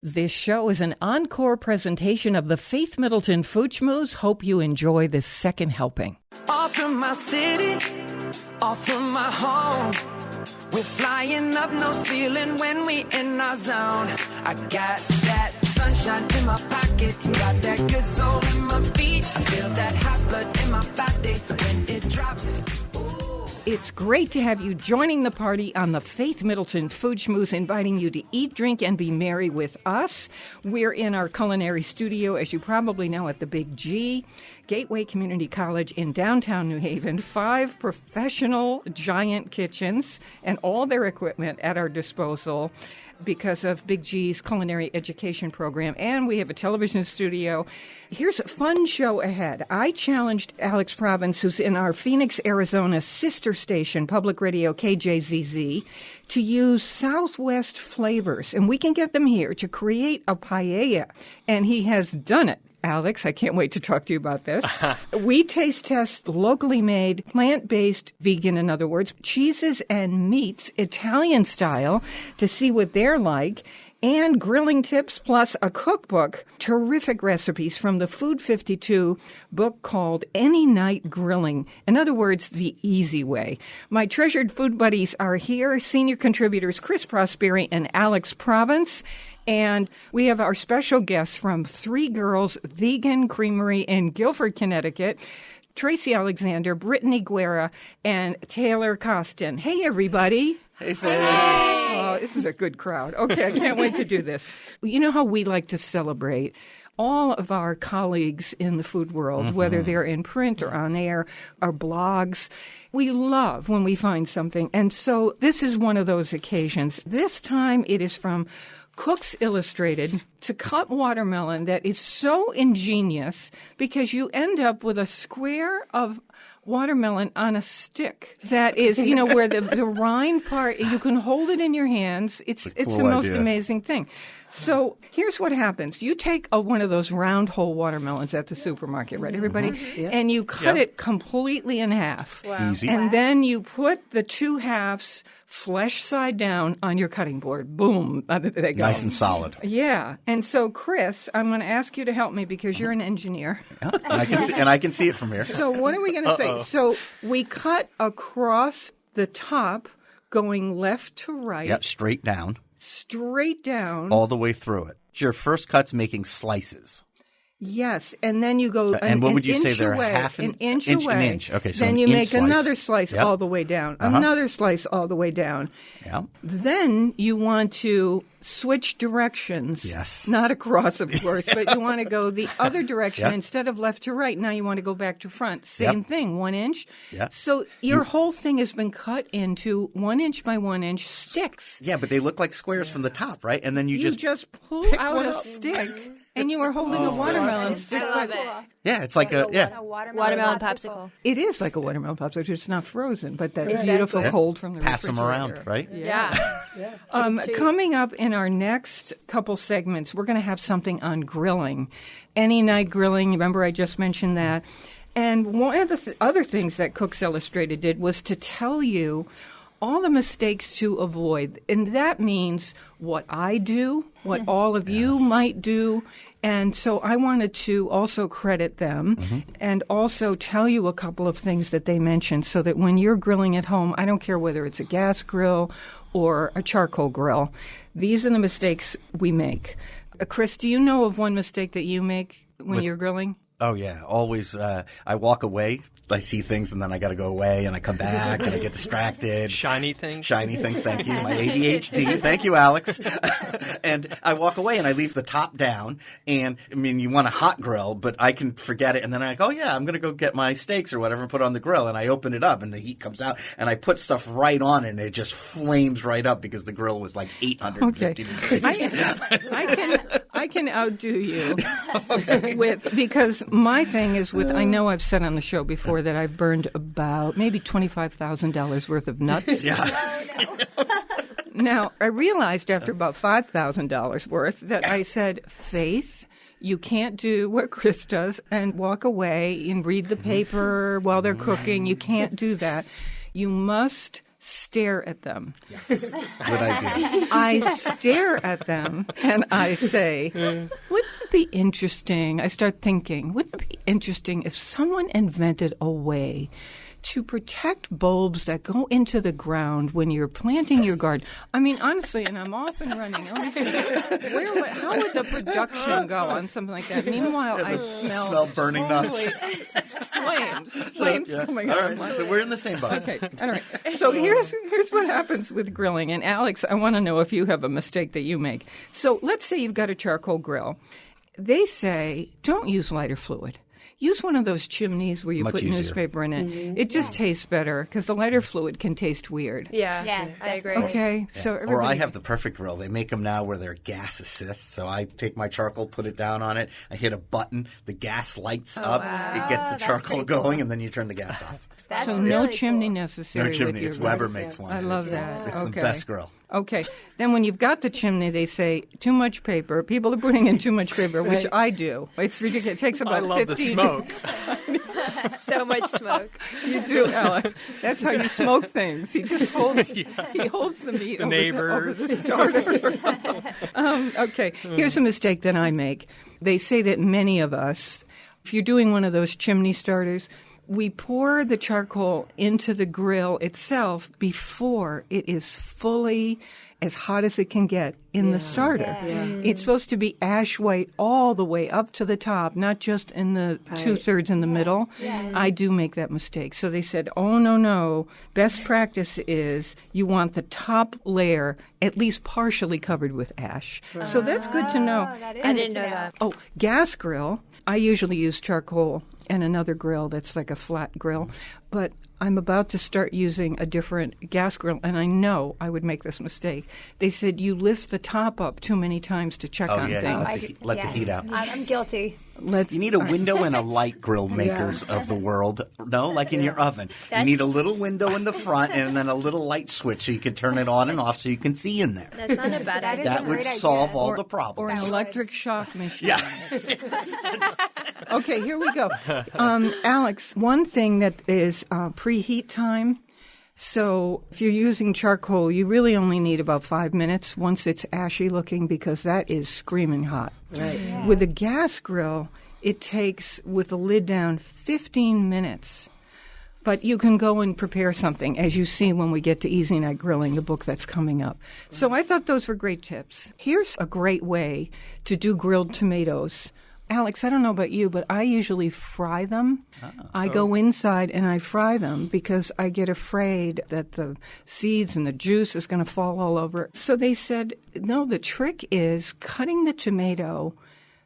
This show is an encore presentation of the Faith Middleton Food Schmooze. Hope you enjoy this second helping. Off from my city, off from my home. We're flying up, no ceiling when we in our zone. I got that sunshine in my pocket, got that good soul in my feet. I feel that hot blood in my body when it drops. It's great to have you joining the party on the Faith Middleton Food Schmooze, inviting you to eat, drink, and be merry with us. We're in our culinary studio, as you probably know, at the Big G, Gateway Community College in downtown New Haven. 5 professional giant kitchens and all their equipment at our disposal because of Big G's culinary education program. And we have a television studio. Here's a fun show ahead. I challenged Alex Province, who's in our Phoenix, Arizona sister station, Public Radio KJZZ, to use Southwest flavors. And we can get them here to create a paella. And he has done it. Alex, I can't wait to talk to you about this. We taste test locally made, plant-based, vegan, in other words, cheeses and meats, Italian style, to see what they're like, and grilling tips plus a cookbook, terrific recipes from the Food 52 book called Any Night Grilling. In other words, the easy way. My treasured food buddies are here, senior contributors Chris Prosperi and Alex Province. And we have our special guests from Three Girls Vegan Creamery in Guilford, Connecticut, Tracy Alexander, Brittany Guerra, and Taylor Costin. Hey, everybody. Hey, Faye. Oh, this is a good crowd. Okay, I can't wait to do this. You know how we like to celebrate all of our colleagues in the food world, whether they're in print or on air or blogs. We love when we find something. And so this is one of those occasions. This time it is from Cooks Illustrated to cut watermelon that is so ingenious because you end up with a square of watermelon on a stick that is, you know, where the rind part, you can hold it in your hands. It's the most amazing thing. So here's what happens. You take one of those round hole watermelons at the supermarket, right, everybody? Yeah. And you cut it completely in half. Wow. Easy. And then you put the 2 halves flesh side down on your cutting board. Boom. They go. Nice and solid. Yeah. And so, Chris, I'm going to ask you to help me because you're an engineer. Yeah. And I can see it from here. So what are we going to say? So we cut across the top going left to right. Yep, straight down. Straight down. All the way through it. So your first cut's making slices. Yes, and then you go and what would you say they're away, half an inch away. An inch. Okay, so then you make slice. Another slice all the way down, another slice all the way down. Yeah. Then you want to switch directions. Yes. Not across, of course, but you want to go the other direction instead of left to right. Now you want to go back to front. Same thing, 1 inch. Yeah. So your whole thing has been cut into 1 inch by 1 inch sticks. Yeah, but they look like squares from the top, right? And then you just pull out a stick. And you are holding a watermelon stick. I love it. Yeah, it's like a watermelon popsicle. It is like a watermelon popsicle. It's not frozen, but that beautiful cold from the pass them refrigerator. around, right? Yeah. Coming up in our next couple segments, we're going to have something on grilling. Any night grilling. Remember, I just mentioned that. And one of the other things that Cooks Illustrated did was to tell you all the mistakes to avoid. And that means what I do, what all of you might do. And so I wanted to also credit them and also tell you a couple of things that they mentioned so that when you're grilling at home, I don't care whether it's a gas grill or a charcoal grill, these are the mistakes we make. Chris, do you know of one mistake that you make when you're grilling? Oh, yeah. Always I walk away. I see things and then I got to go away and I come back and I get distracted. Shiny things. Shiny things, thank you. My ADHD. Thank you, Alex. And I walk away and I leave the top down. And, I mean, you want a hot grill, but I can forget it. And then I'm like, oh, yeah, I'm going to go get my steaks or whatever and put it on the grill. And I open it up and the heat comes out. And I put stuff right on it and it just flames right up because the grill was like 850 degrees. I can outdo you because my thing is I know I've said on the show before that I've burned about maybe $25,000 worth of nuts. Yeah. Now, I realized after about $5,000 worth that I said, Faith, you can't do what Chris does and walk away and read the paper while they're cooking. You can't do that. You must stare at them. Yes. Good idea. I stare at them and I say, wouldn't it be interesting? I start thinking, wouldn't it be interesting if someone invented a way to protect bulbs that go into the ground when you're planting your garden? I mean, honestly, and I'm off and running. How would the production go on something like that? Meanwhile, I smell burning nuts. Flames coming out of my... So we're in the same boat. Okay, all right. So here's what happens with grilling. And Alex, I want to know if you have a mistake that you make. So let's say you've got a charcoal grill. They say, don't use lighter fluid. Use one of those chimneys where you Much put easier. newspaper in it. It just tastes better because the lighter fluid can taste weird. Yeah, I agree. Okay, so Or I everybody... have the perfect grill. They make them now where they're gas assist. So I take my charcoal, put it down on it. I hit a button. The gas lights up. wow. It gets the That's charcoal pretty going, cool. and then you turn the gas off. That's So really no cool. chimney necessary. No chimney. with your It's Weber grill. makes one. I love It's that. It's Okay. the best grill. Okay. Then when you've got the chimney, they say too much paper. People are putting in too much paper, which I do. It's ridiculous. It takes about I love 15... the smoke. So much smoke. You do, Alex. That's how you smoke things. He just holds he holds the meat The over neighbors. the starter. Okay. Here's a mistake that I make. They say that many of us, if you're doing one of those chimney starters, we pour the charcoal into the grill itself before it is fully as hot as it can get in the starter. It's supposed to be ash white all the way up to the top, not just in the 2/3 in the middle. I do make that mistake. So they said, oh, no. Best practice is you want the top layer at least partially covered with ash. So that's good to know. I didn't know that. Oh, gas grill. I usually use charcoal and another grill that's like a flat grill. But I'm about to start using a different gas grill, and I know I would make this mistake. They said you lift the top up too many times to check on things. Let the heat out. I'm guilty. You need a window and a light grill makers of the world. No, like in your oven. You need a little window in the front and then a little light switch so you can turn it on and off so you can see in there. That's not a bad idea. That would solve all the problems. Or an electric shock machine. Yeah. Okay, here we go. Alex, one thing that is preheat time. So if you're using charcoal, you really only need about 5 minutes once it's ashy looking because that is screaming hot. Right. Yeah. With a gas grill, it takes, with the lid down, 15 minutes. But you can go and prepare something, as you see when we get to Easy Night Grilling, the book that's coming up. So I thought those were great tips. Here's a great way to do grilled tomatoes. Alex, I don't know about you, but I usually fry them. I go inside and I fry them because I get afraid that the seeds and the juice is going to fall all over. So they said, no, the trick is cutting the tomato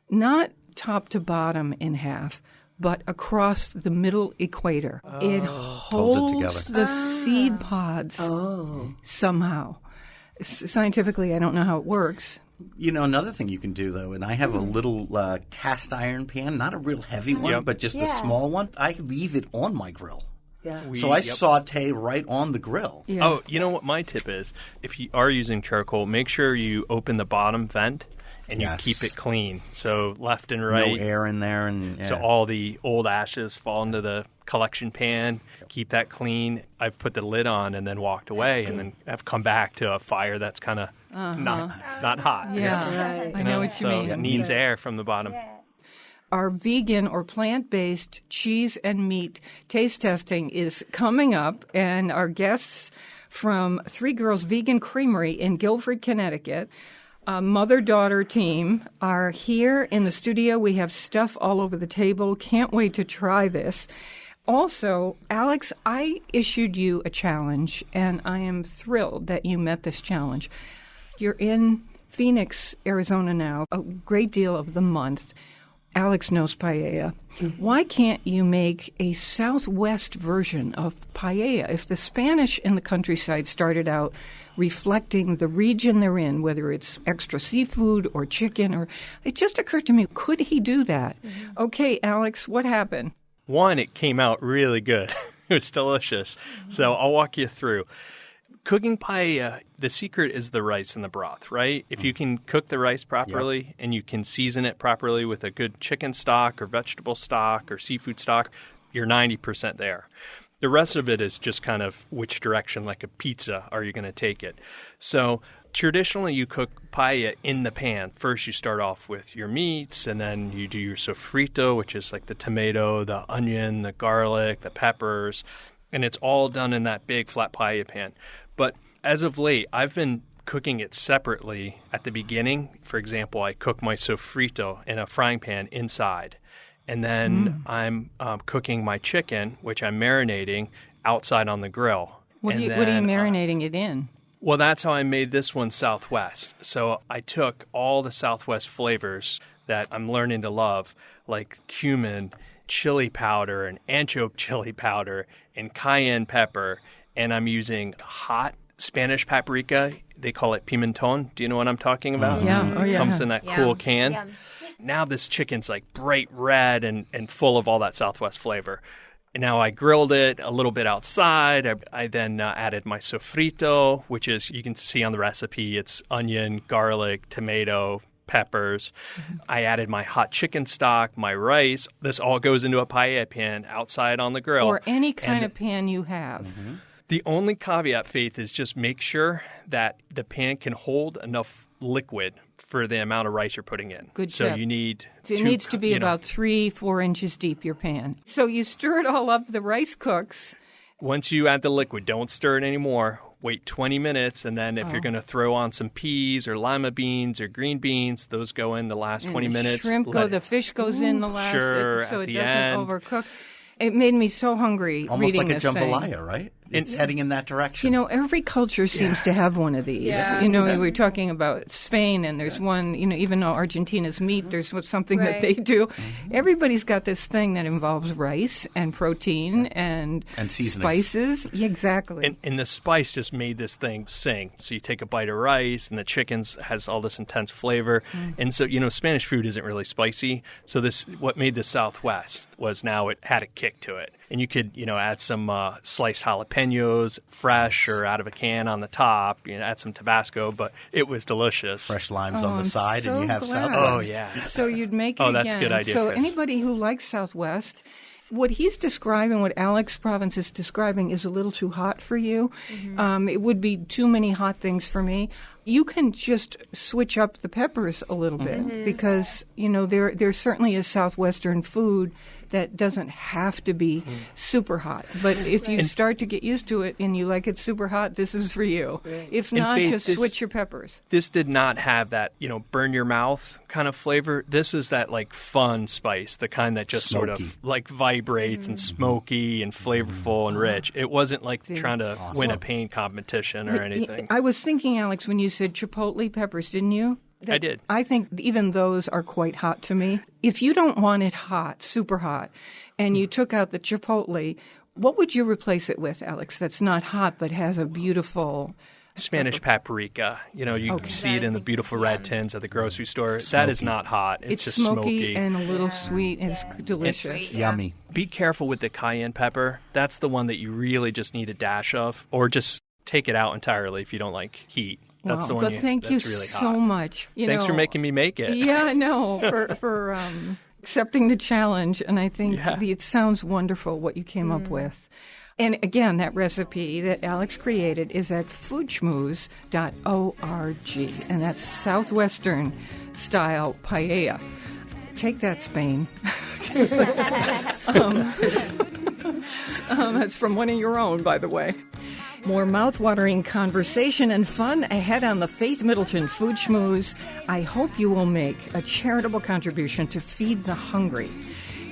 not top to bottom in half, but across the middle equator. It holds together. the seed pods somehow. Scientifically, I don't know how it works. You know, another thing you can do, though, and I have a little cast iron pan, not a real heavy one, but just a small one. I leave it on my grill. Yeah. So I saute right on the grill. Yeah. Oh, you know what my tip is? If you are using charcoal, make sure you open the bottom vent and you keep it clean. So left and right. No air in there. And So all the old ashes fall into the collection pan. Keep that clean. I've put the lid on and then walked away and then have come back to a fire that's kind of not hot. Yeah, Right. I know what you mean. It needs air from the bottom. Our vegan or plant-based cheese and meat taste testing is coming up, and our guests from Three Girls Vegan Creamery in Guilford, Connecticut, a mother-daughter team, are here in the studio. We have stuff all over the table. Can't wait to try this. Also, Alex, I issued you a challenge, and I am thrilled that you met this challenge. You're in Phoenix, Arizona now, a great deal of the month. Alex knows paella. Why can't you make a Southwest version of paella? If the Spanish in the countryside started out reflecting the region they're in, whether it's extra seafood or chicken, or it just occurred to me, could he do that? Okay, Alex, what happened? One, it came out really good. It was delicious. So I'll walk you through. Cooking paella, the secret is the rice and the broth, right? If you can cook the rice properly and you can season it properly with a good chicken stock or vegetable stock or seafood stock, you're 90% there. The rest of it is just kind of which direction, like a pizza, are you going to take it. So traditionally, you cook paella in the pan. First, you start off with your meats, and then you do your sofrito, which is like the tomato, the onion, the garlic, the peppers, and it's all done in that big flat paella pan. But as of late, I've been cooking it separately at the beginning. For example, I cook my sofrito in a frying pan inside. And then I'm cooking my chicken, which I'm marinating, outside on the grill. What are you marinating it in? Well, that's how I made this one Southwest. So I took all the Southwest flavors that I'm learning to love, like cumin, chili powder, and anchovy chili powder, and cayenne pepper, and I'm using hot Spanish paprika. They call it pimenton. Do you know what I'm talking about? Yeah. Oh, yeah. Comes in that cool can. Yeah. Now this chicken's like bright red and full of all that Southwest flavor. And now I grilled it a little bit outside. I then added my sofrito, which is, you can see on the recipe, it's onion, garlic, tomato, peppers. Mm-hmm. I added my hot chicken stock, my rice. This all goes into a paella pan outside on the grill. Or any kind of pan you have. Mm-hmm. The only caveat, Faith, is just make sure that the pan can hold enough liquid for the amount of rice you're putting in. Good So tip. you need It needs to be about 3-4 inches deep, your pan. So you stir it all up, the rice cooks. Once you add the liquid, don't stir it anymore. Wait 20 minutes, and then if you're going to throw on some peas or lima beans or green beans, those go in the last 20 minutes. The fish goes in the last, so it doesn't overcook. It made me so hungry Almost reading like a this thing. jambalaya, right? It's heading in that direction. Every culture seems to have one of these. Yeah. We were talking about Spain, and there's one, even though Argentina's meat, there's something that they do. Mm-hmm. Everybody's got this thing that involves rice and protein and seasonings. Spices. Yeah, exactly. And the spice just made this thing sing. So you take a bite of rice, and the chicken has all this intense flavor. And so, Spanish food isn't really spicy. So what made the Southwest was now it had a kick to it. And you could, add some sliced jalapenos, fresh or out of a can on the top. Add some Tabasco, but it was delicious. Fresh limes on the side, so and you have glad. Southwest. Oh, yeah. So you'd make it Oh, again. that's a good idea, So Chris. anybody who likes Southwest, what he's describing, what Alex Province is describing, is a little too hot for you. Mm-hmm. It would be too many hot things for me. You can just switch up the peppers a little bit because, there certainly is Southwestern food that doesn't have to be super hot. But if you start to get used to it and you like it super hot, this is for you. If not, Faith, just switch your peppers. This did not have that, burn your mouth kind of flavor. This is that like fun spice, the kind that just sort Smoky. of like vibrates and smoky and flavorful and rich. It wasn't like trying to win a paint competition or anything. I was thinking, Alex, when you said chipotle peppers, didn't you? I did. I think even those are quite hot to me. If you don't want it hot, super hot, and you took out the chipotle, what would you replace it with, Alex, that's not hot but has a beautiful... Spanish paprika. You see it in the beautiful red tins at the grocery store. That is not hot. It's just smoky and a little sweet. It's delicious. Yummy. Be careful with the cayenne pepper. That's the one that you really just need a dash of, or just take it out entirely if you don't like heat. That's the one thank you that's really so hot. much. Thanks for making me make it. Yeah, I know, for accepting the challenge. And I think it sounds wonderful what you came up with. And again, that recipe that Alex created is at foodschmooze.org. And that's Southwestern-Style Paella. Take that, Spain. That's from one of your own, by the way. More mouth-watering conversation and fun ahead on the Faith Middleton Food Schmooze. I hope you will make a charitable contribution to feed the hungry.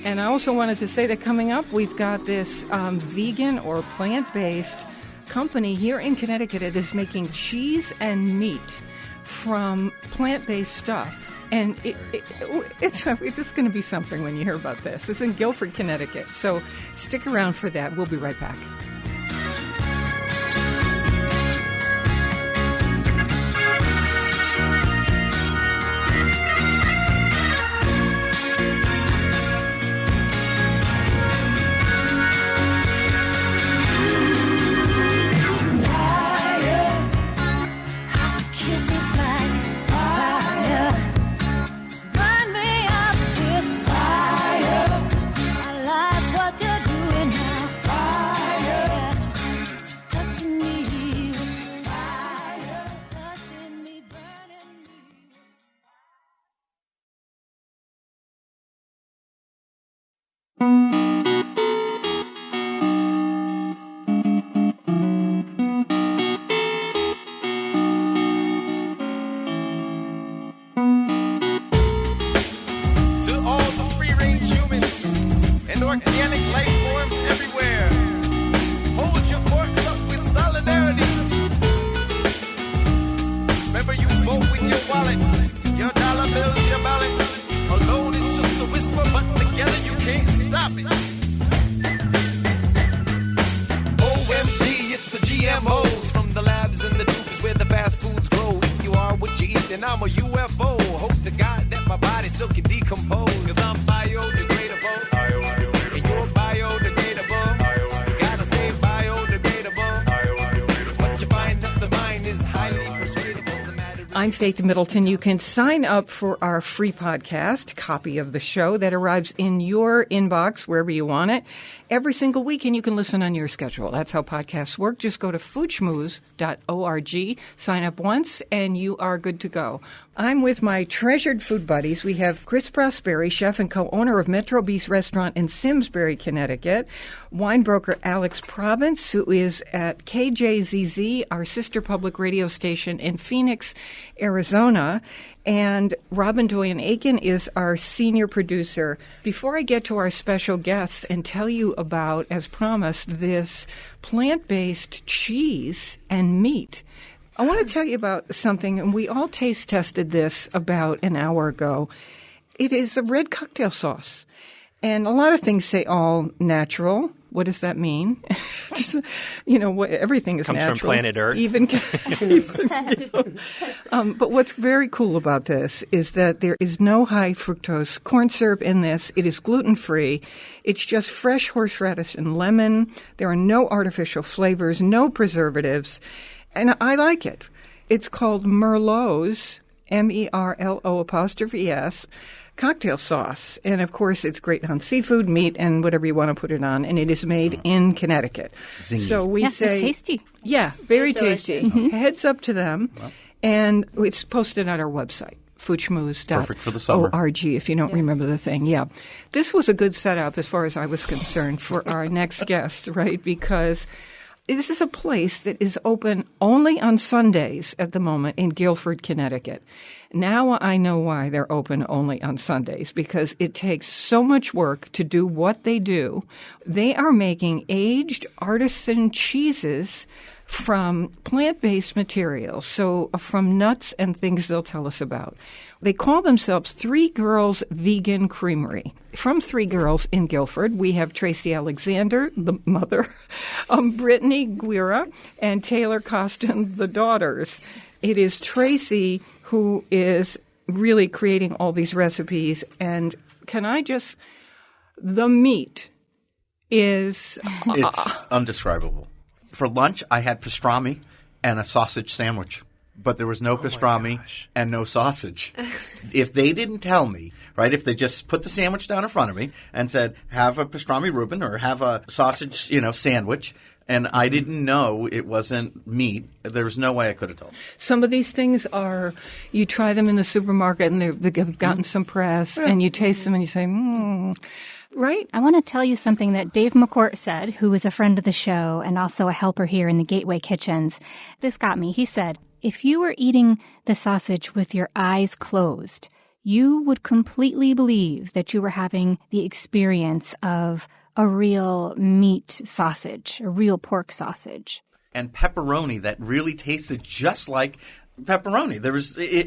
And I also wanted to say that coming up, we've got this vegan or plant-based company here in Connecticut that is making cheese and meat from plant-based stuff. And it's just going to be something when you hear about this. It's in Guilford, Connecticut. So stick around for that. We'll be right back. organic life forms everywhere. Hold your forks up with solidarity. Remember, you vote with your wallet, your dollar bills, your ballot. Alone is just a whisper, but together you can't stop it. OMG, it's the GMOs from the labs and the tubes where the fast foods grow. If you are what you eat, then I'm a UFO. Hope to God that my body still can decompose, cause I'm biodegradable. And you're biodegradable. You gotta stay biodegradable. But you find that the mind is highly persuadable. I'm Faith Middleton. You can sign up for our free podcast, copy of the show that arrives in your inbox wherever you want it every single week, and you can listen on your schedule. That's how podcasts work. Just go to foodschmooze.org, sign up once, and you are good to go. I'm with my treasured food buddies. We have Chris Prosperi, chef and co-owner of Metro Beast Restaurant in Simsbury, Connecticut. Wine broker Alex Province, who is at KJZZ, our sister public radio station in Phoenix, Arizona. And Robin Doyen-Aiken is our senior producer. Before I get to our special guests and tell you about, as promised, this plant-based cheese and meat, I want to tell you about something, and we all taste tested this about an hour ago. It is a red cocktail sauce. And a lot of things say all natural. What does that mean? Everything is Comes natural. from planet Earth. But what's very cool about this is that there is no high fructose corn syrup in this. It is gluten-free. It's just fresh horseradish and lemon. There are no artificial flavors, no preservatives. And I like it. It's called Merlot's, MERLO''S, cocktail sauce. And, of course, it's great on seafood, meat, and whatever you want to put it on. And it is made in Connecticut. Zingy. So we say... It's tasty. Yeah, very It's tasty. delicious. Heads up to them. And it's posted on our website, foodschmooze.org, Perfect for the summer. if you don't remember the thing. Yeah. This was a good setup as far as I was concerned for our next guest, right? Because this is a place that is open only on Sundays at the moment in Guilford, Connecticut. Now I know why they're open only on Sundays, because it takes so much work to do what they do. They are making aged artisan cheeses from plant-based materials, so from nuts and things they'll tell us about. They call themselves Three Girls Vegan Creamery. From Three Girls in Guilford, we have Tracy Alexander, the mother, Brittany Guira, and Taylor Costin, the daughters. It is Tracy who is really creating all these recipes. And the meat is... It's undescribable. For lunch, I had pastrami and a sausage sandwich, but there was no pastrami and no sausage. If they didn't tell me, right, if they just put the sandwich down in front of me and said, have a pastrami Reuben or have a sausage, sandwich, and I didn't know it wasn't meat, there was no way I could have told. Some of these things are, you try them in the supermarket and they've gotten some press, and you taste them and you say, right? I want to tell you something that Dave McCourt said, who is a friend of the show and also a helper here in the Gateway Kitchens. This got me. He said, if you were eating the sausage with your eyes closed, you would completely believe that you were having the experience of a real meat sausage, a real pork sausage. And pepperoni that really tasted just like pepperoni.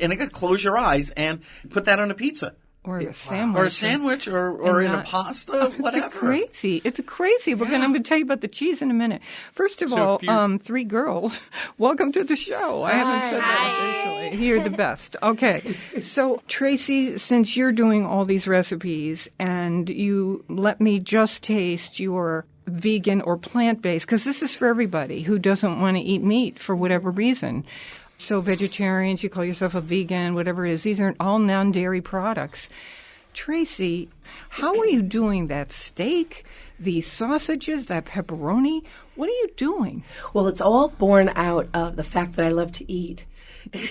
And I could close your eyes and put that on a pizza. Or a sandwich. Or a sandwich, or in a pasta, whatever. It's crazy. I'm going to tell you about the cheese in a minute. First of all, Three Girls, welcome to the show. I haven't said that officially. You're the best. Okay. So, Tracy, since you're doing all these recipes and you let me just taste your vegan or plant-based, because this is for everybody who doesn't want to eat meat for whatever reason. So vegetarians, you call yourself a vegan, whatever it is, these are all non-dairy products. Tracy, how are you doing that steak, these sausages, that pepperoni? What are you doing? Well, it's all born out of the fact that I love to eat.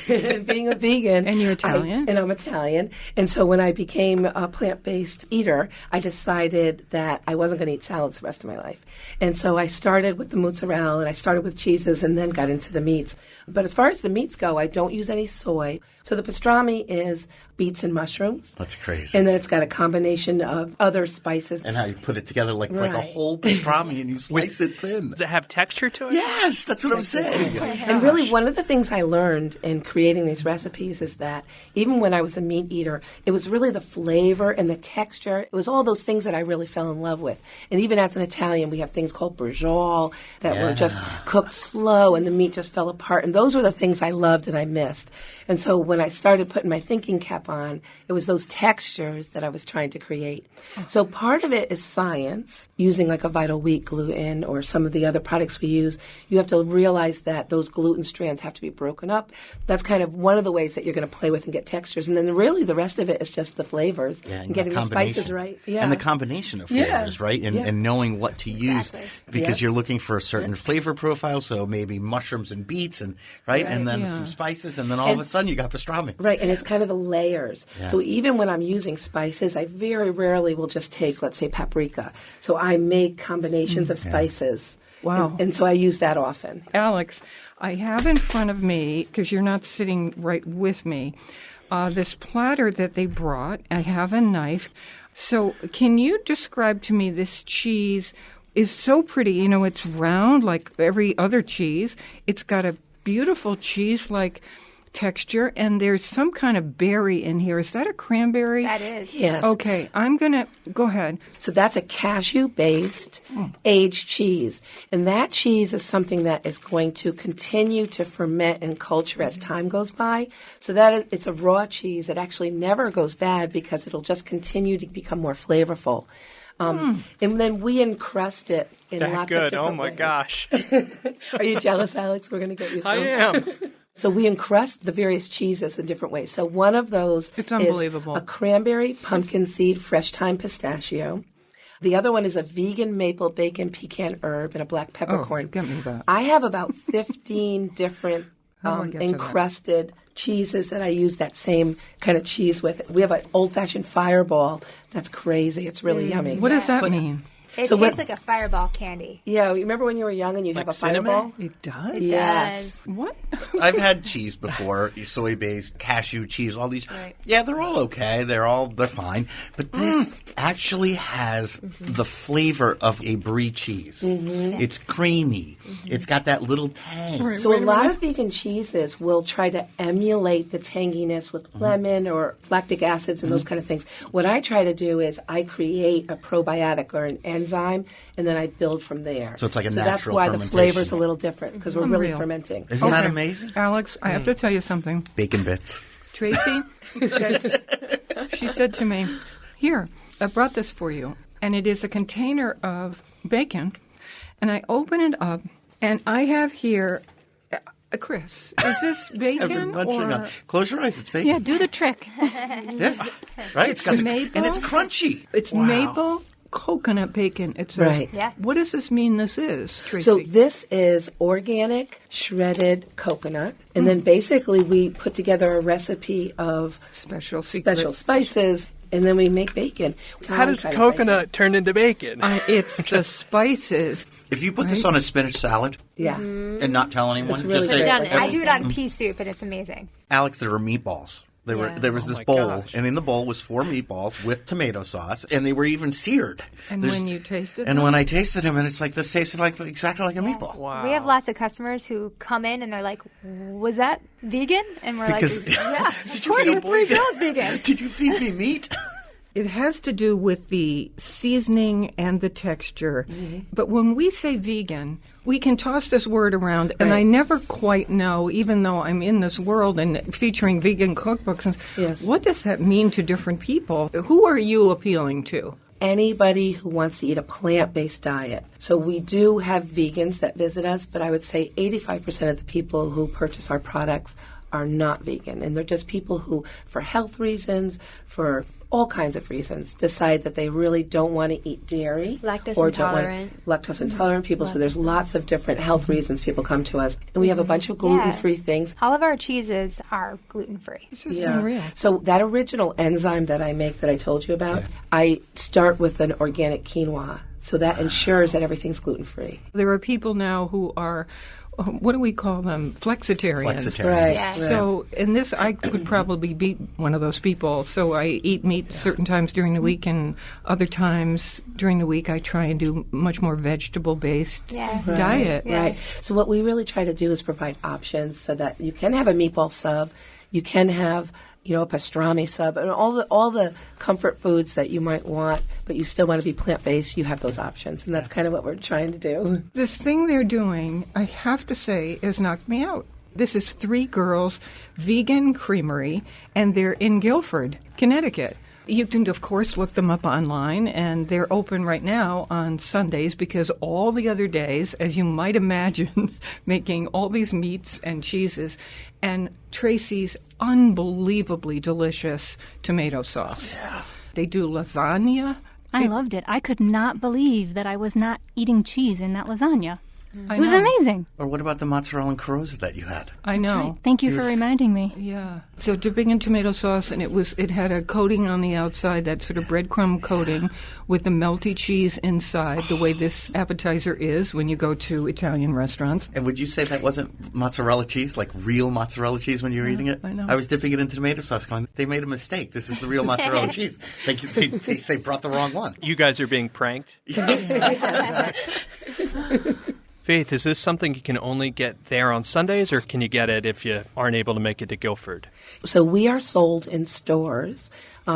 Being a vegan. And you're Italian. And I'm Italian. And so when I became a plant-based eater, I decided that I wasn't going to eat salads the rest of my life. And so I started with the mozzarella, and I started with cheeses, and then got into the meats. But as far as the meats go, I don't use any soy. So the pastrami is beets and mushrooms. That's crazy. And then it's got a combination of other spices. And how you put it together like it's like a Right. whole pastrami and you slice it thin. Does it have texture to it? Yes, that's what I'm saying. And really, one of the things I learned in creating these recipes is that even when I was a meat eater, it was really the flavor and the texture. It was all those things that I really fell in love with. And even as an Italian, we have things called brujol that were just cooked slow and the meat just fell apart. And those were the things I loved and I missed. And so when I started putting my thinking cap on, it was those textures that I was trying to create. So part of it is science, using like a Vital Wheat gluten or some of the other products we use. You have to realize that those gluten strands have to be broken up. That's kind of one of the ways that you're going to play with and get textures. And then really the rest of it is just the flavors and getting the spices right. Yeah. And the combination of flavors, right? And knowing what to use because you're looking for a certain flavor profile. So maybe mushrooms and beets and and then some spices. And then all of a sudden you got pastrami. Right. And it's kind of the layers. Yeah. So even when I'm using spices, I very rarely will just take, let's say, paprika. So I make combinations of spices. Wow. And so I use that often. Alex, I have in front of me, because you're not sitting right with me, this platter that they brought. I have a knife. So can you describe to me this cheese is so pretty. You know, it's round like every other cheese. It's got a beautiful cheese-like texture, and there's some kind of berry in here. Is that a cranberry? That is. Yes. Okay, I'm going to go ahead. So that's a cashew-based aged cheese. And that cheese is something that is going to continue to ferment and culture as time goes by. So it's a raw cheese. It actually never goes bad because it'll just continue to become more flavorful. And then we encrust it in lots of different Oh my ways. gosh. Are you jealous, Alex? We're going to get you some. I am. So we encrust the various cheeses in different ways. So one of those It's is unbelievable. a cranberry, pumpkin seed, fresh thyme pistachio. The other one is a vegan maple bacon pecan herb and a black peppercorn. get me that. I have about 15 different How do I get to that? encrusted cheeses that I use that same kind of cheese with. We have an old-fashioned fireball. That's crazy. It's really yummy. What does that mean? It So tastes what- like a fireball candy. Yeah, remember when you were young and you'd have a cinnamon? fireball? It does? Yes. What? I've had cheese before, soy-based, cashew cheese, all these. Right. Yeah, they're all okay. They're fine. But this actually has the flavor of a brie cheese. It's creamy. It's got that little tang. So a lot of vegan cheeses will try to emulate the tanginess with lemon or lactic acids and those kind of things. What I try to do is I create a probiotic or an enzyme, and then I build from there. So it's like a that's natural why the fermentation. flavor's a little different, because we're really Unreal. fermenting. Isn't that Okay. amazing? Alex, I have to tell you something. Bacon bits. Tracy, she said to me, here, I brought this for you. And it is a container of bacon. And I open it up, and I have here, Chris, is this bacon? I've been munching or... on. Close your eyes. It's bacon. Yeah, do the trick. Yeah. Right? It's got maple? and it's crunchy. It's maple coconut bacon. It says. Right. Yeah. What does this mean this is, Tracy? So this is organic shredded coconut, and then basically we put together a recipe of Special secret. special spices, and then we make bacon. How does coconut turn into bacon? It's the spices. If you put this on a spinach salad Yeah. and not tell anyone, It's really just say, great. I do it on pea soup, and it's amazing. Alex, there were meatballs. There was this my bowl, gosh. and in the bowl was 4 meatballs with tomato sauce, and they were even seared. And when you tasted and them? when I tasted them, and it's like this tasted like exactly like a meatball. Wow. We have lots of customers who come in and they're like, "Was that vegan?" And we're Because like, "Yeah, did of course, we're Three Girls Vegan." Did you feed me meat? It has to do with the seasoning and the texture. But when we say vegan, we can toss this word around, and Right. I never quite know, even though I'm in this world and featuring vegan cookbooks, and Yes. what does that mean to different people? Who are you appealing to? Anybody who wants to eat a plant-based diet. So we do have vegans that visit us, but I would say 85% of the people who purchase our products are not vegan. And they're just people who, for health reasons, for all kinds of reasons, decide that they really don't want to eat dairy. Lactose or intolerant. lactose intolerant people. So there's lots of different health reasons people come to us. And we have a bunch of gluten-free things. All of our cheeses are gluten-free. This is unreal. So that original enzyme that I make that I told you about, I start with an organic quinoa. So that ensures that everything's gluten-free. There are people now who are what do we call them? Flexitarians. Flexitarians. Right. Yeah. So, in this, I could probably be one of those people. So, I eat meat certain times during the week, and other times during the week, I try and do much more vegetable-based diet. Yeah. Right. So what we really try to do is provide options so that you can have a meatball sub, you can have, you know, a pastrami sub, and all the comfort foods that you might want, but you still want to be plant-based, you have those options. And that's kind of what we're trying to do. This thing they're doing, I have to say, has knocked me out. This is Three Girls Vegan Creamery, and they're in Guilford, Connecticut. You can, of course, look them up online, and they're open right now on Sundays because all the other days, as you might imagine, making all these meats and cheeses, and Tracy's unbelievably delicious tomato sauce. Yeah. They do lasagna. I loved it. I could not believe that I was not eating cheese in that lasagna. I It was know. amazing. Or what about the mozzarella and carosa that you had? I know. That's right. Thank you for reminding me. Yeah. So dipping in tomato sauce, and it had a coating on the outside, that sort of breadcrumb coating with the melty cheese inside, the way this appetizer is when you go to Italian restaurants. And would you say that wasn't mozzarella cheese, like real mozzarella cheese when you were eating it? I know. I was dipping it in tomato sauce going, they made a mistake. This is the real mozzarella cheese. They brought the wrong one. You guys are being pranked. Faith, is this something you can only get there on Sundays, or can you get it if you aren't able to make it to Guilford? So we are sold in stores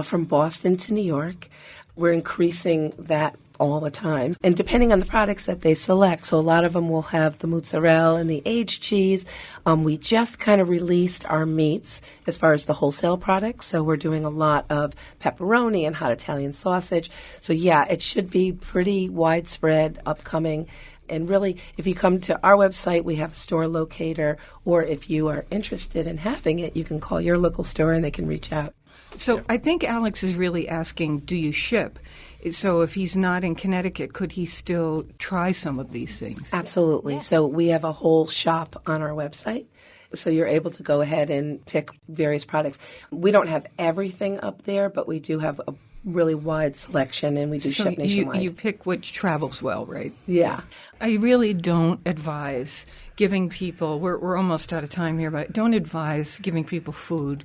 from Boston to New York. We're increasing that all the time. And depending on the products that they select, so a lot of them will have the mozzarella and the aged cheese. We just kind of released our meats as far as the wholesale products. So we're doing a lot of pepperoni and hot Italian sausage. So yeah, it should be pretty widespread, upcoming. And really, if you come to our website, we have a store locator, or if you are interested in having it, you can call your local store and they can reach out. So I think Alex is really asking, do you ship? So if he's not in Connecticut, could he still try some of these things? Absolutely. Yeah. So we have a whole shop on our website. So you're able to go ahead and pick various products. We don't have everything up there, but we do have a really wide selection, and we do ship nationwide. You pick which travels well, right? Yeah. I really don't advise giving people, we're almost out of time here, but don't advise giving people food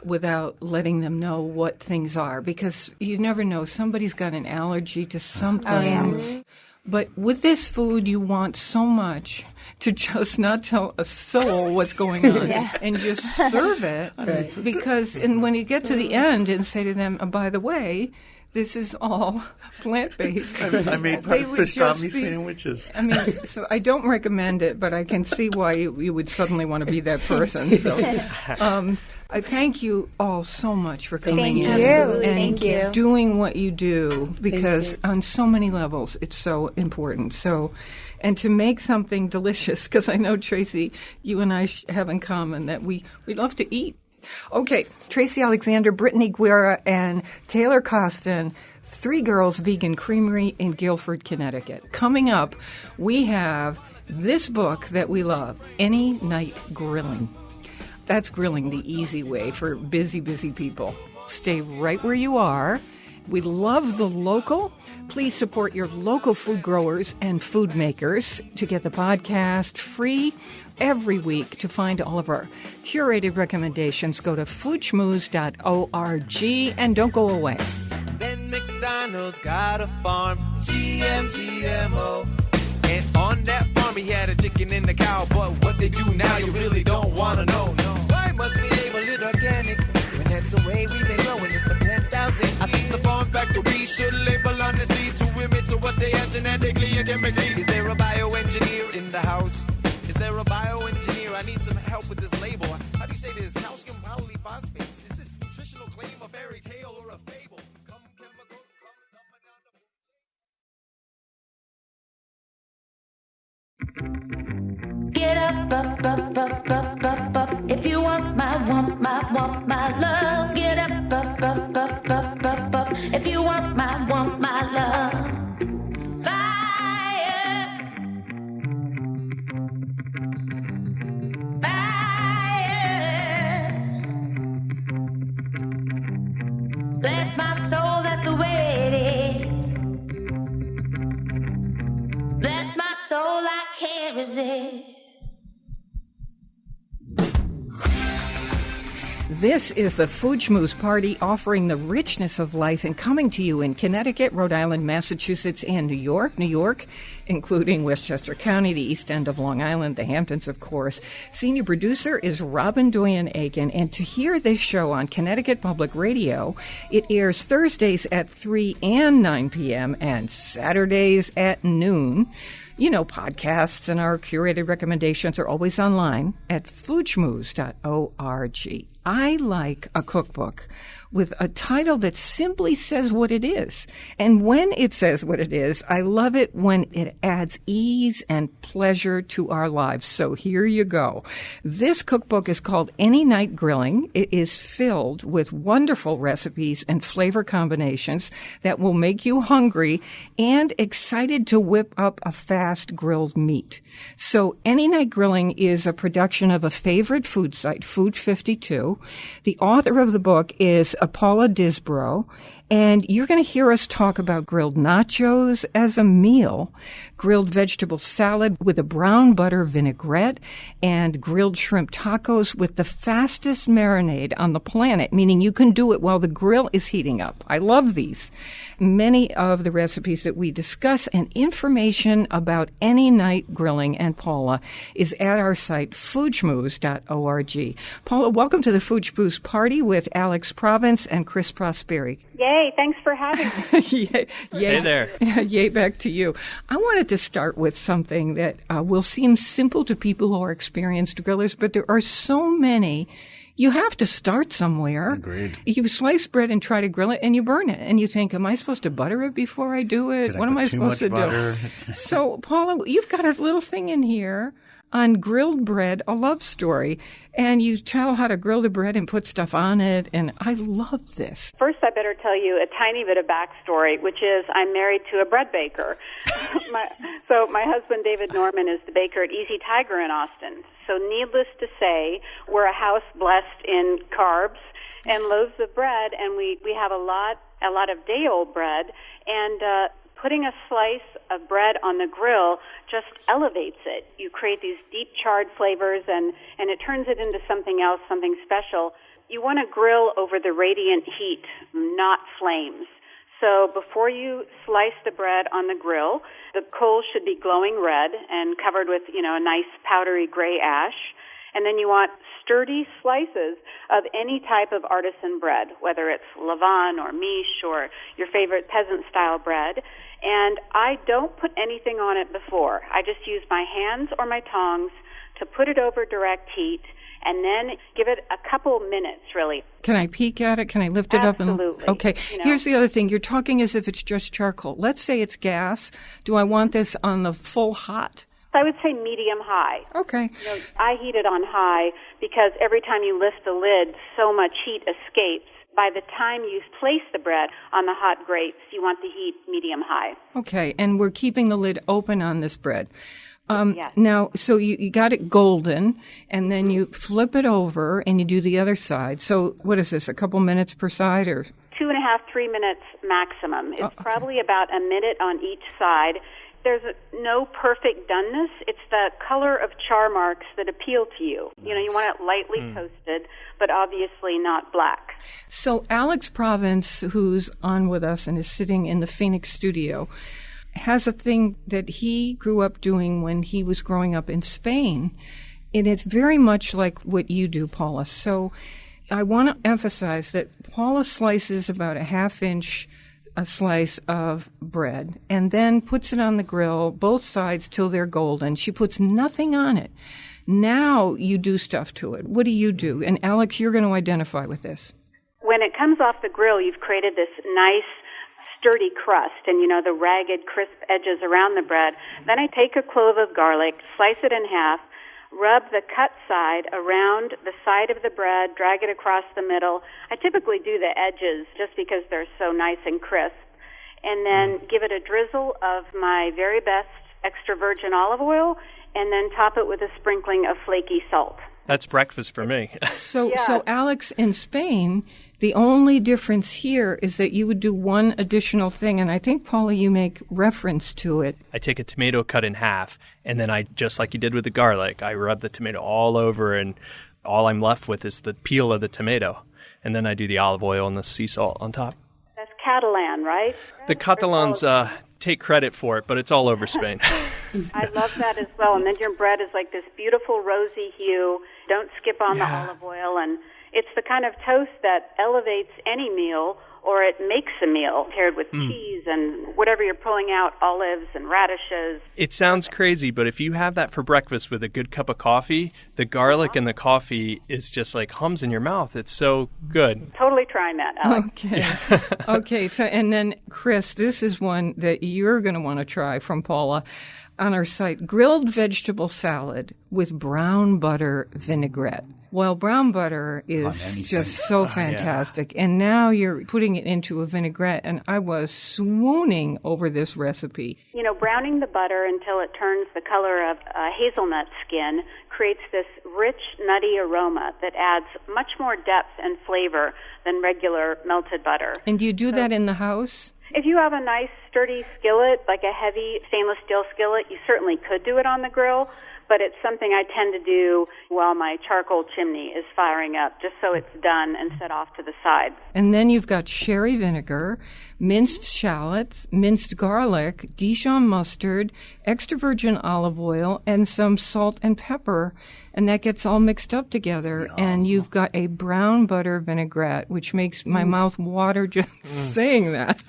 without letting them know what things are, because you never know. Somebody's got an allergy to something. Oh, yeah. But with this food, you want so much to just not tell a soul what's going on and just serve it. Right. Because when you get to the end and say to them, oh, by the way, this is all plant-based. I made pastrami sandwiches. I mean, so I don't recommend it, but I can see why you would suddenly want to be that person. So, I thank you all so much for coming in and doing what you do, because on so many levels it's so important. So, and to make something delicious, because I know, Tracy, you and I have in common that we love to eat. Okay, Tracy Alexander, Brittany Guerra, and Taylor Costin, Three Girls Vegan Creamery in Guilford, Connecticut. Coming up, we have this book that we love, Any Night Grilling. That's grilling the easy way for busy, busy people. Stay right where you are. We love the local. Please support your local food growers and food makers. To get the podcast free every week, to find all of our curated recommendations, go to foodschmooze.org, and don't go away. Then McDonald's got a farm, GMO. And on that farm he had a chicken and a cow, but what they do now you really don't want to know. Why must we label it organic when that's the way we've been growing it for 10,000 years? I think the farm factory should label honesty to admit to what they are genetically and chemically. Is there a bioengineer in the house? Is there a bioengineer? I need some help with this label. How do you say this? Calcium polyphosphates? Is this nutritional claim a fairy tale or a fable? Come chemical, Get up, up, up, up, up, up, up. If you want my love. Get up, up, up, up, up, up, up. If you want my love. Fire, fire. Bless my soul, that's the way it is. Bless my soul, I can't resist. This is the Food Schmooze Party, offering the richness of life and coming to you in Connecticut, Rhode Island, Massachusetts, and New York, including Westchester County, the East End of Long Island, the Hamptons, of course. Senior producer is Robin Doyen-Aiken, and to hear this show on Connecticut Public Radio, it airs Thursdays at 3 and 9 p.m. and Saturdays at noon. You know, podcasts and our curated recommendations are always online at foodschmooze.org. I like a cookbook with a title that simply says what it is. And when it says what it is, I love it when it adds ease and pleasure to our lives. So here you go. This cookbook is called Any Night Grilling. It is filled with wonderful recipes and flavor combinations that will make you hungry and excited to whip up a fast grilled meat. So Any Night Grilling is a production of a favorite food site, Food 52. The author of the book is Paula Disbrowe, and you're going to hear us talk about grilled nachos as a meal, grilled vegetable salad with a brown butter vinaigrette, and grilled shrimp tacos with the fastest marinade on the planet, meaning you can do it while the grill is heating up. I love these. Many of the recipes that we discuss and information about Any Night Grilling and Paula is at our site, foodschmooze.org. Paula, welcome to the Food Schmooze Party with Alex Province and Chris Prosperi. Yay, thanks for having me. Yay. Hey there. Yay, back to you. I wanted to start with something that will seem simple to people who are experienced grillers, but there are so many. You have to start somewhere. Agreed. You slice bread and try to grill it, and you burn it. And you think, am I supposed to butter it before I do it? What am I supposed to do? So, Paula, you've got a little thing in here on grilled bread, a love story, and you tell how to grill the bread and put stuff on it, and I love this. First, I better tell you a tiny bit of backstory, which is I'm married to a bread baker. So my husband, David Norman, is the baker at Easy Tiger in Austin. So needless to say, we're a house blessed in carbs and loaves of bread, and we have a lot of day-old bread, and putting a slice of bread on the grill just elevates it. You create these deep charred flavors, and it turns it into something else, something special. You want to grill over the radiant heat, not flames. So before you slice the bread on the grill, the coals should be glowing red and covered with, a nice powdery gray ash. And then you want sturdy slices of any type of artisan bread, whether it's levain or miche or your favorite peasant-style bread. And I don't put anything on it before. I just use my hands or my tongs to put it over direct heat and then give it a couple minutes, really. Can I peek at it? Can I lift it up? Absolutely. Okay. Here's the other thing. You're talking as if it's just charcoal. Let's say it's gas. Do I want this on the full hot? I would say medium-high. Okay. I heat it on high because every time you lift the lid, so much heat escapes. By the time you place the bread on the hot grates, you want the heat medium-high. Okay, and we're keeping the lid open on this bread. Yes. Now, so you got it golden, and then you flip it over, and you do the other side. So what is this, a couple minutes per side? Or 2.5, 3 minutes maximum. It's probably about a minute on each side. There's no perfect doneness. It's the color of char marks that appeal to you. You want it lightly toasted, but obviously not black. So Alex Province, who's on with us and is sitting in the Phoenix studio, has a thing that he grew up doing when he was growing up in Spain, and it's very much like what you do, Paula. So I want to emphasize that Paula slices about a half-inch a slice of bread and then puts it on the grill, both sides, till they're golden. She puts nothing on it. Now you do stuff to it. What do you do? And Alex, you're going to identify with this. When it comes off the grill, you've created this nice, sturdy crust and, the ragged, crisp edges around the bread. Then I take a clove of garlic, slice it in half, rub the cut side around the side of the bread, drag it across the middle. I typically do the edges just because they're so nice and crisp. And then give it a drizzle of my very best extra virgin olive oil, and then top it with a sprinkling of flaky salt. That's breakfast for me. So Alex, in Spain, the only difference here is that you would do one additional thing, and I think, Paula, you make reference to it. I take a tomato cut in half, and then I, just like you did with the garlic, I rub the tomato all over and all I'm left with is the peel of the tomato. And then I do the olive oil and the sea salt on top. That's Catalan, right? The Catalans take credit for it, but it's all over Spain. I love that as well. And then your bread is like this beautiful rosy hue. Don't skip on the olive oil. And it's the kind of toast that elevates any meal, or it makes a meal paired with cheese and whatever you're pulling out, olives and radishes. It sounds crazy, but if you have that for breakfast with a good cup of coffee, the garlic and the coffee is just like hums in your mouth. It's so good. Totally trying that, Alex. Okay. Okay, so and then, Chris, this is one that you're going to want to try from Paula on our site. Grilled vegetable salad with brown butter vinaigrette. Well, brown butter is just so fantastic. And now you're putting it into a vinaigrette, and I was swooning over this recipe. You know, browning the butter until it turns the color of hazelnut skin creates this rich, nutty aroma that adds much more depth and flavor than regular melted butter. And do you do that in the house? If you have a nice, sturdy skillet, like a heavy stainless steel skillet, you certainly could do it on the grill. But it's something I tend to do while my charcoal chimney is firing up, just so it's done and set off to the side. And then you've got sherry vinegar, minced shallots, minced garlic, Dijon mustard, extra virgin olive oil, and some salt and pepper. And that gets all mixed up together. And you've got a brown butter vinaigrette, which makes my mouth water just saying that.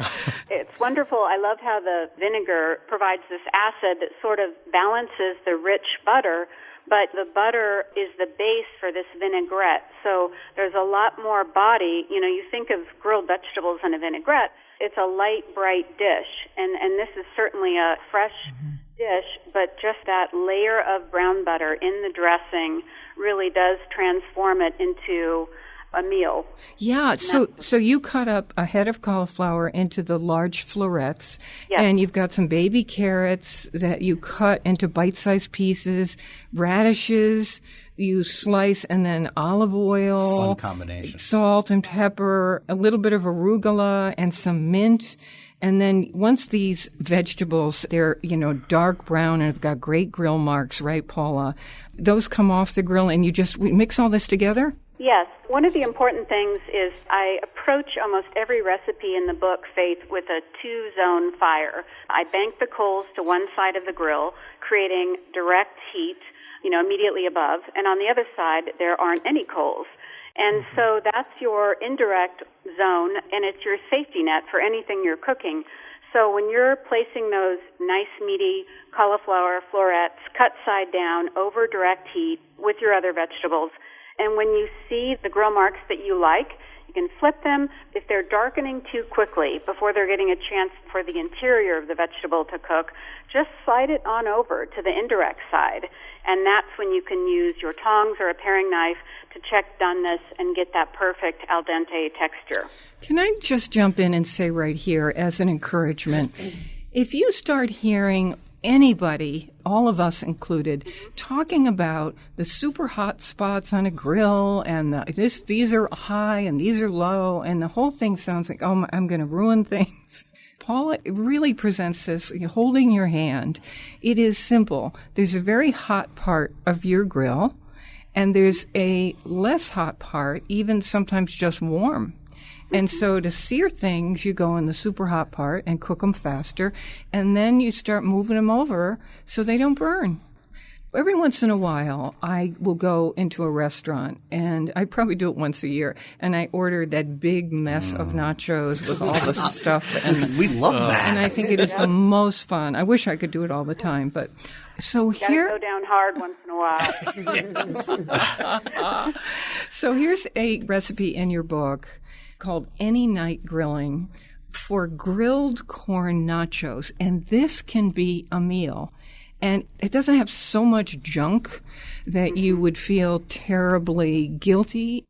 It's wonderful. I love how the vinegar provides this acid that sort of balances the rich butter, but the butter is the base for this vinaigrette. So there's a lot more body. You know, you think of grilled vegetables in a vinaigrette, it's a light, bright dish. And this is certainly a fresh dish, but just that layer of brown butter in the dressing really does transform it into a meal. Yeah, so you cut up a head of cauliflower into the large florets, and you've got some baby carrots that you cut into bite-sized pieces, radishes you slice, and then olive oil, fun combination, salt and pepper, a little bit of arugula, and some mint. And then once these vegetables, they're, dark brown and have got great grill marks, right, Paula? Those come off the grill and we mix all this together? Yes. One of the important things is I approach almost every recipe in the book, Faith, with a two-zone fire. I bank the coals to one side of the grill, creating direct heat, immediately above. And on the other side, there aren't any coals. And so that's your indirect zone, and it's your safety net for anything you're cooking. So when you're placing those nice, meaty cauliflower florets cut side down over direct heat with your other vegetables, and when you see the grill marks that you like, you can flip them. If they're darkening too quickly before they're getting a chance for the interior of the vegetable to cook, just slide it on over to the indirect side. And that's when you can use your tongs or a paring knife to check doneness and get that perfect al dente texture. Can I just jump in and say right here as an encouragement, if you start hearing anybody, all of us included, talking about the super hot spots on a grill and these are high and these are low, and the whole thing sounds like, oh, I'm going to ruin things. Paula really presents this holding your hand. It is simple. There's a very hot part of your grill, and there's a less hot part, even sometimes just warm. And so to sear things, you go in the super hot part and cook them faster, and then you start moving them over so they don't burn. Every once in a while, I will go into a restaurant, and I probably do it once a year, and I order that big mess of nachos with all the stuff. And we love that. And I think it is the most fun. I wish I could do it all the time, but so here. Gotta go down hard once in a while. So here's a recipe in your book called Any Night Grilling for grilled corn nachos, and this can be a meal. And it doesn't have so much junk that you would feel terribly guilty,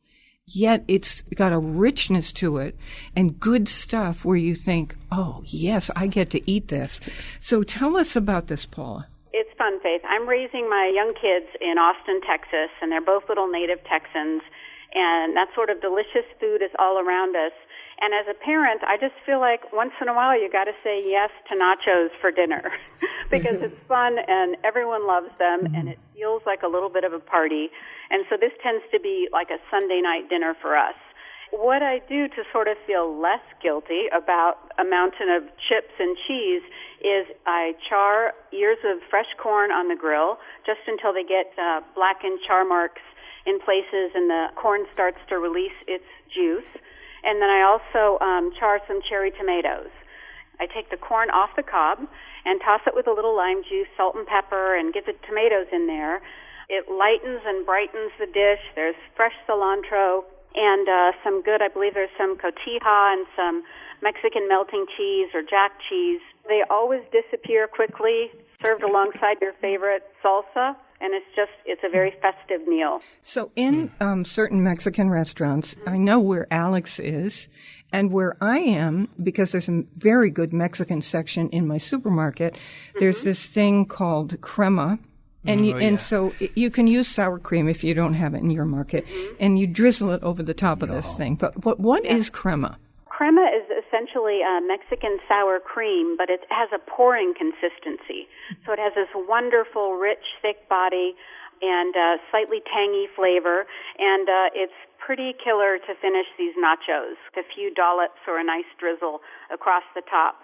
yet it's got a richness to it and good stuff where you think, oh, yes, I get to eat this. So tell us about this, Paula. It's fun, Faith. I'm raising my young kids in Austin, Texas, and they're both little native Texans, and that sort of delicious food is all around us. And as a parent, I just feel like once in a while you got to say yes to nachos for dinner because it's fun and everyone loves them and it feels like a little bit of a party. And so this tends to be like a Sunday night dinner for us. What I do to sort of feel less guilty about a mountain of chips and cheese is I char ears of fresh corn on the grill just until they get blackened char marks in places and the corn starts to release its juice. And then I also char some cherry tomatoes. I take the corn off the cob and toss it with a little lime juice, salt and pepper, and get the tomatoes in there. It lightens and brightens the dish. There's fresh cilantro and some good, I believe there's some cotija and some Mexican melting cheese or jack cheese. They always disappear quickly, served alongside your favorite salsa. And it's a very festive meal. So in certain Mexican restaurants, I know where Alex is and where I am, because there's a very good Mexican section in my supermarket, there's this thing called crema. And so you can use sour cream if you don't have it in your market, and you drizzle it over the top of this thing. But what is crema? Crema is essentially Mexican sour cream, but it has a pouring consistency. So it has this wonderful, rich, thick body and slightly tangy flavor, and it's pretty killer to finish these nachos. A few dollops or a nice drizzle across the top.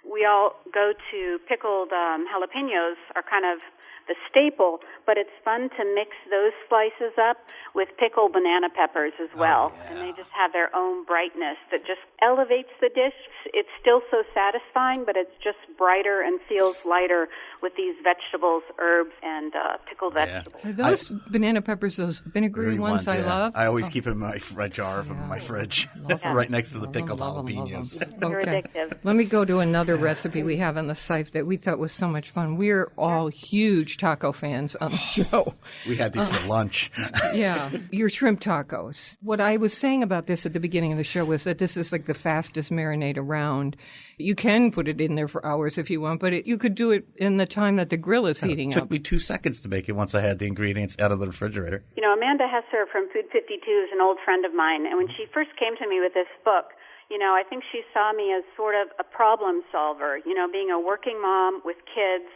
We all go to pickled jalapenos are kind of the staple, but it's fun to mix those slices up with pickled banana peppers as well. And they just have their own brightness that just elevates the dish. It's still so satisfying, but it's just brighter and feels lighter with these vegetables, herbs, and pickled vegetables. Are those banana peppers, those vinegary ones I love? I always keep in my jar from my fridge, right next to the pickled jalapenos. They're addictive. Let me go to another recipe we have on the site that we thought was so much fun. We're all huge taco fans on the show. We had these for lunch. Yeah, your shrimp tacos. What I was saying about this at the beginning of the show was that this is like the fastest marinade around. You can put it in there for hours if you want, but you could do it in the time that the grill is heating up. It took me 2 seconds to make it once I had the ingredients out of the refrigerator. You know, Amanda Hesser from Food 52 is an old friend of mine, and when she first came to me with this book, you know, I think she saw me as sort of a problem solver, you know, being a working mom with kids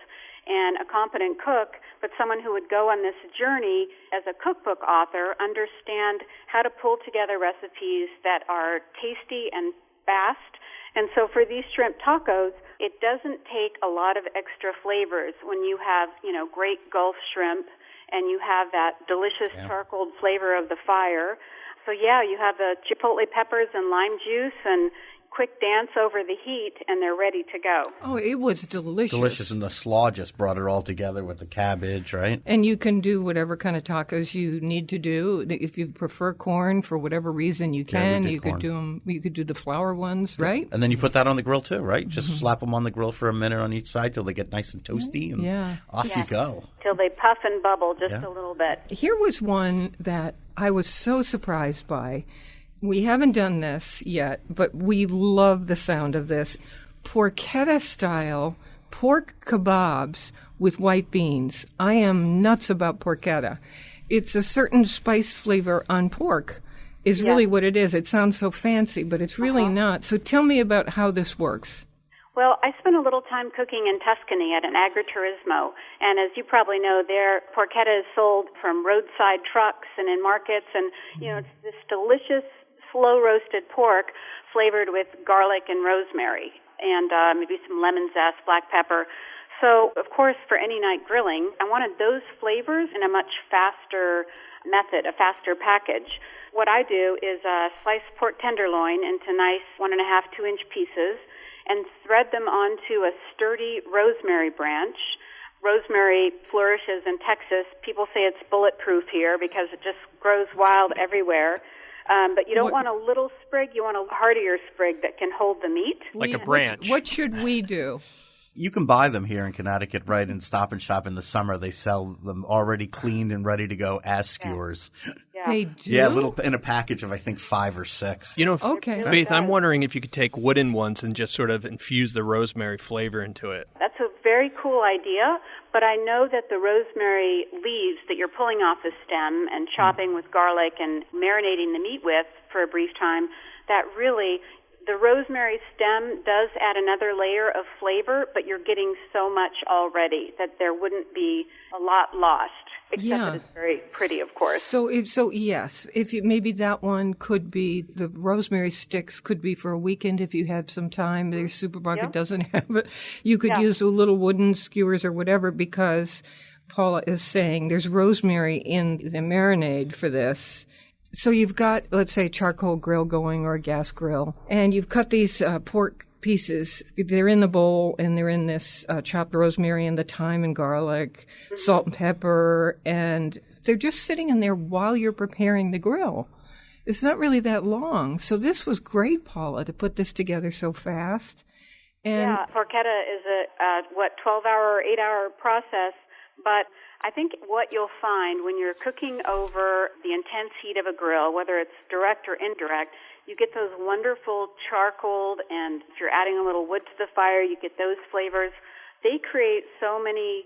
and a competent cook, but someone who would go on this journey as a cookbook author, understand how to pull together recipes that are tasty and fast. And so for these shrimp tacos, it doesn't take a lot of extra flavors when you have, you know, great Gulf shrimp and you have that delicious charcoal flavor of the fire. So yeah, you have the chipotle peppers and lime juice and quick dance over the heat, and they're ready to go. Oh, it was delicious. Delicious, and the slaw just brought it all together with the cabbage, right? And you can do whatever kind of tacos you need to do. If you prefer corn for whatever reason, you can. You could do them. You could do the flour ones, right? And then you put that on the grill too, right? Just slap them on the grill for a minute on each side till they get nice and toasty, and off you go. Till they puff and bubble just a little bit. Here was one that I was so surprised by. We haven't done this yet, but we love the sound of this. Porchetta-style pork kebabs with white beans. I am nuts about porchetta. It's a certain spice flavor on pork is really what it is. It sounds so fancy, but it's really not. So tell me about how this works. Well, I spent a little time cooking in Tuscany at an agriturismo, and as you probably know, there porchetta is sold from roadside trucks and in markets, and you know, it's this delicious slow-roasted pork flavored with garlic and rosemary and maybe some lemon zest, black pepper. So, of course, for any night grilling, I wanted those flavors in a much faster method, a faster package. What I do is slice pork tenderloin into nice 1.5, 2-inch pieces and thread them onto a sturdy rosemary branch. Rosemary flourishes in Texas. People say it's bulletproof here because it just grows wild everywhere. But you don't want a little sprig. You want a heartier sprig that can hold the meat. Like a branch. What should we do? You can buy them here in Connecticut, right? In Stop and Shop in the summer, they sell them already cleaned and ready to go as skewers. They do? Yeah, in a package of, I think, 5 or 6. You know, Faith, I'm wondering if you could take wooden ones and just sort of infuse the rosemary flavor into it. That's a very cool idea, but I know that the rosemary leaves that you're pulling off the stem and chopping with garlic and marinating the meat with for a brief time, that really The rosemary stem does add another layer of flavor, but you're getting so much already that there wouldn't be a lot lost. Except that it's very pretty, of course. So yes, maybe that one could be, the rosemary sticks could be for a weekend if you had some time. Their supermarket doesn't have it. You could use the little wooden skewers or whatever, because Paula is saying there's rosemary in the marinade for this. So you've got, let's say, a charcoal grill going or a gas grill, and you've cut these pork pieces. They're in the bowl, and they're in this chopped rosemary and the thyme and garlic, salt and pepper, and they're just sitting in there while you're preparing the grill. It's not really that long. So this was great, Paula, to put this together so fast. And porchetta is a 12-hour or 8-hour process, but I think what you'll find when you're cooking over the intense heat of a grill, whether it's direct or indirect, you get those wonderful charcoaled, and if you're adding a little wood to the fire, you get those flavors. They create so many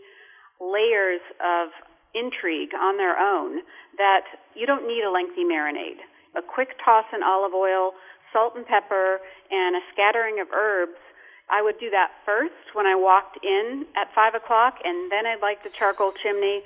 layers of intrigue on their own that you don't need a lengthy marinade. A quick toss in olive oil, salt and pepper, and a scattering of herbs. I would do that first when I walked in at 5 o'clock, and then I'd like the charcoal chimney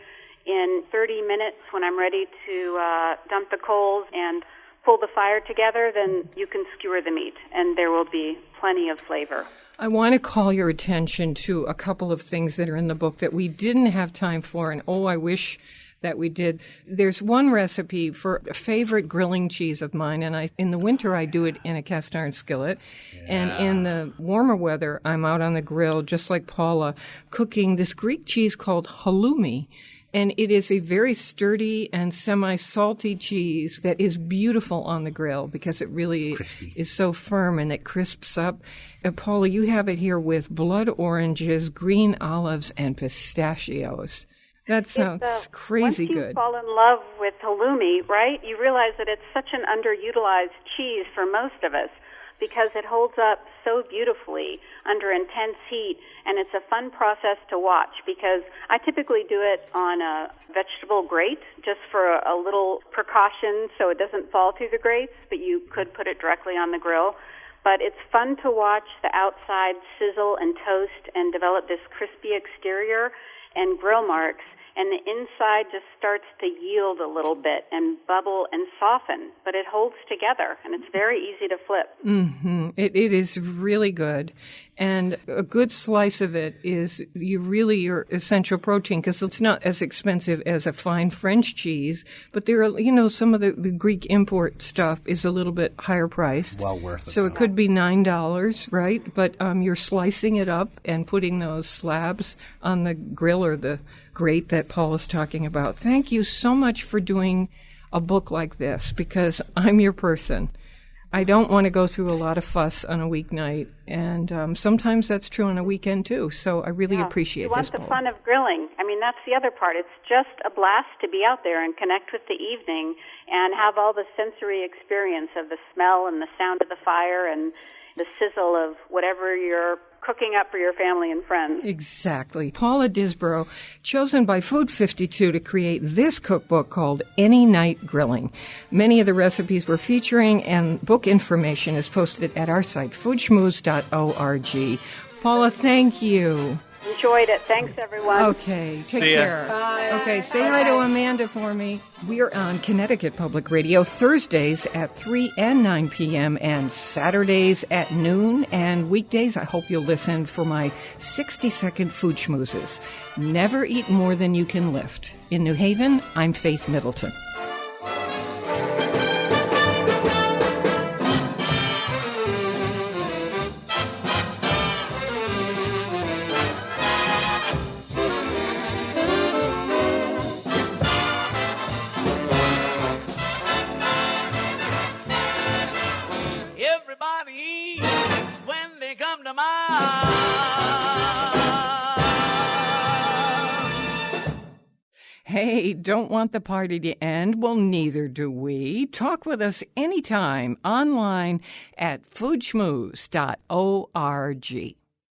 in 30 minutes when I'm ready to dump the coals and pull the fire together. Then you can skewer the meat, and there will be plenty of flavor. I want to call your attention to a couple of things that are in the book that we didn't have time for, and I wish that we did. There's one recipe for a favorite grilling cheese of mine, and in the winter I do it in a cast iron skillet, and in the warmer weather I'm out on the grill, just like Paula, cooking this Greek cheese called halloumi. And it is a very sturdy and semi-salty cheese that is beautiful on the grill because it really is so firm and it crisps up. And Paula, you have it here with blood oranges, green olives, and pistachios. That sounds crazy good. Once you fall in love with halloumi, right, you realize that it's such an underutilized cheese for most of us because it holds up so beautifully under intense heat, and it's a fun process to watch because I typically do it on a vegetable grate just for a little precaution so it doesn't fall through the grates, but you could put it directly on the grill. But it's fun to watch the outside sizzle and toast and develop this crispy exterior and grill marks, and the inside just starts to yield a little bit and bubble and soften, but it holds together, and it's very easy to flip. Mm-hmm. It is really good, and a good slice of it is your essential protein, because it's not as expensive as a fine French cheese, but there are, some of the Greek import stuff is a little bit higher priced. Well worth it. So it could be $9, right? But you're slicing it up and putting those slabs on the grill or the grate that Paul is talking about. Thank you so much for doing a book like this, because I'm your person. I don't want to go through a lot of fuss on a weeknight, and sometimes that's true on a weekend too. So I really appreciate this. You want the fun of grilling. I mean, that's the other part. It's just a blast to be out there and connect with the evening and have all the sensory experience of the smell and the sound of the fire and the sizzle of whatever you're cooking up for your family and friends. Exactly. Paula Disbrowe, chosen by Food 52 to create this cookbook called Any Night Grilling. Many of the recipes we're featuring and book information is posted at our site, foodschmooze.org. Paula, thank you. Enjoyed it. Thanks, everyone. Okay, take care. Bye. Okay, say hi to Amanda for me. We are on Connecticut Public Radio Thursdays at 3 and 9 p.m. and Saturdays at noon, and weekdays I hope you'll listen for my 60-second food schmoozes. Never eat more than you can lift. In New Haven, I'm Faith Middleton. Hey, don't want the party to end? Well, neither do we. Talk with us anytime online at foodschmooze.org.